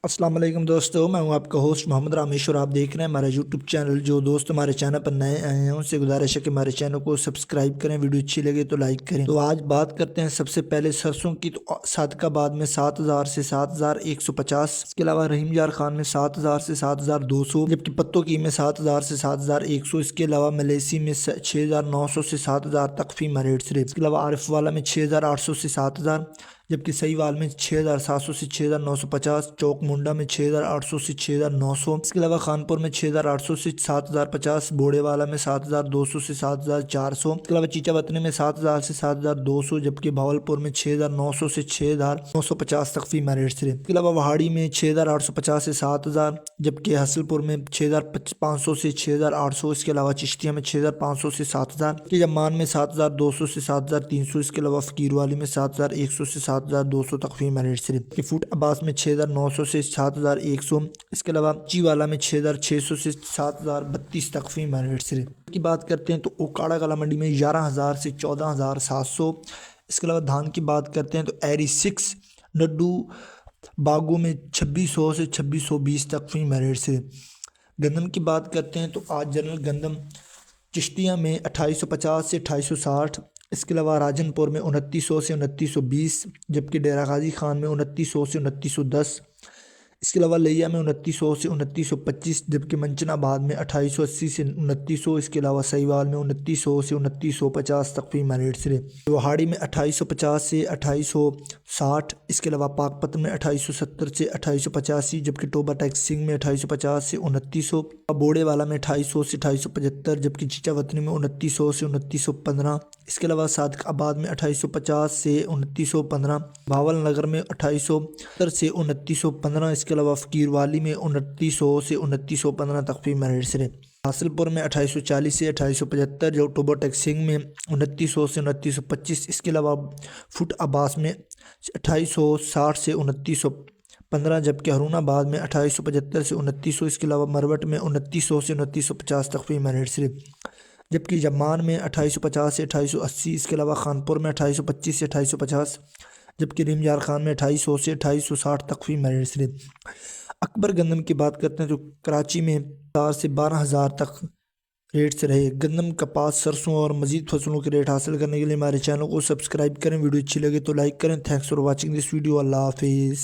अस्सलाम वालेकुम दोस्तों, मैं हूं आपका होस्ट मोहम्मद रामेश और आप देख रहे हैं हमारा यूट्यूब चैनल। जो दोस्त हमारे चैनल पर नए आए हैं उनसे गुजारिश है कि हमारे चैनल को सब्सक्राइब करें, वीडियो अच्छी लगे तो लाइक करें। तो आज बात करते हैं सबसे पहले सरसों की। तो सादकाबाद में 7,000 से 7,150, इसके अलावा रहीम यार खान में 7,000 से 7,200, जबकि पत्तों की में 7,000 से 7,100, इसके अलावा मलेसी में 6,900 से 7,000 तक फीमा रेट से। इसके अलावा आरिफ वाला में 6,800 से 7,000, जबकि सहीवाल में 6,700 से 6,950, चौक मुंडा में 6,800 से 6,900, इसके अलावा खानपुर में 6,800 से 7,050, बोड़े वाला में 7,200 से 7,400, इसके अलावा चीचा वतनी में 7,000 से 7,200, जबकि भावलपुर में 6,900 से 6,950 तक फीमा रेट से। इसके अलावा वहाड़ी में 6,850 से 7,000, जबकि हसलपुर में 6,500 से 6,800, इसके अलावा चिश्तिया में 6,500 से 7,000, जमान में 7,200 से 7,300, इसके अलावा फकीर वाली में 7,100 से 7,200 तक फीमा रेट से। फुट अब्बास में 6,900 से 7,100, इसके अलावा चीवाला में 6,600 से 7,032 तक फीमा रेट से की बात करते हैं। तो ओकाड़ा कला मंडी में 11,000 से 14,700, इसके अलावा धान की बात करते हैं तो एरी 6 नड्डू बागों में 2,600 से 2,620 तक फीमा रेट से। गंदम की बात करते हैं तो आज जनरल गंदम चिश्तिया में 2,850 से 2,860, इसके अलावा राजनपुर में 2,900 से 2,920, जबकि डेरा गाजी खान में 2,900 से 2,910, इसके अलावा लिया में 2,900 से 2,925, जबकि मंचनाबाद में 2,880 से 2,900, इसके अलावा सहीवाल में 2,900 से 2,950 तक फीमा रेट से। वहाड़ी में 2,850 से 2,860, इसके अलावा पाकपतन में 2,870 से 2,885, जबकि टोबा टैक्सिंग में 2,850 से 2,900, बोड़े वाला में 2,250 से 2,275, जबकि चीचा वतनी में 2,900 से 2,915, इसके अलावा सादकाबाद में 2,850 से 2,915, भावल नगर में 2,870 से 2,915, इसके अलावा फकीर वाली में 2,900 से 2,915 तक फीमा रेट से। हासिलपुर में 2,840 से 2,875, जो टोबो टैक्सिंग में 2,900 से 2,925, इसके अलावा फुट अब्बास में 2,860 से 2,915, जबकि हरूनाबाद में 2,875 से 2,900, इसके अलावा मरवट में 2,900 से 2,950 तक फीमा रेट से, जबकि जमान में 2,850 से 2,880, इसके अलावा खानपुर में 2,825 से 2,850, जबकि रहीम यार खान में 2,250 से 2,260 तक फीमा रेट से। अकबर गंदम की बात करते हैं तो कराची में 4 से 12,000 तक रेट से रहे। गंदम, कपास, सरसों और मजीद फसलों के रेट हासिल करने के लिए हमारे चैनल को सब्सक्राइब करें, वीडियो अच्छी लगे तो लाइक करें। Thanks for watching this video. अल्लाह हाफिज़।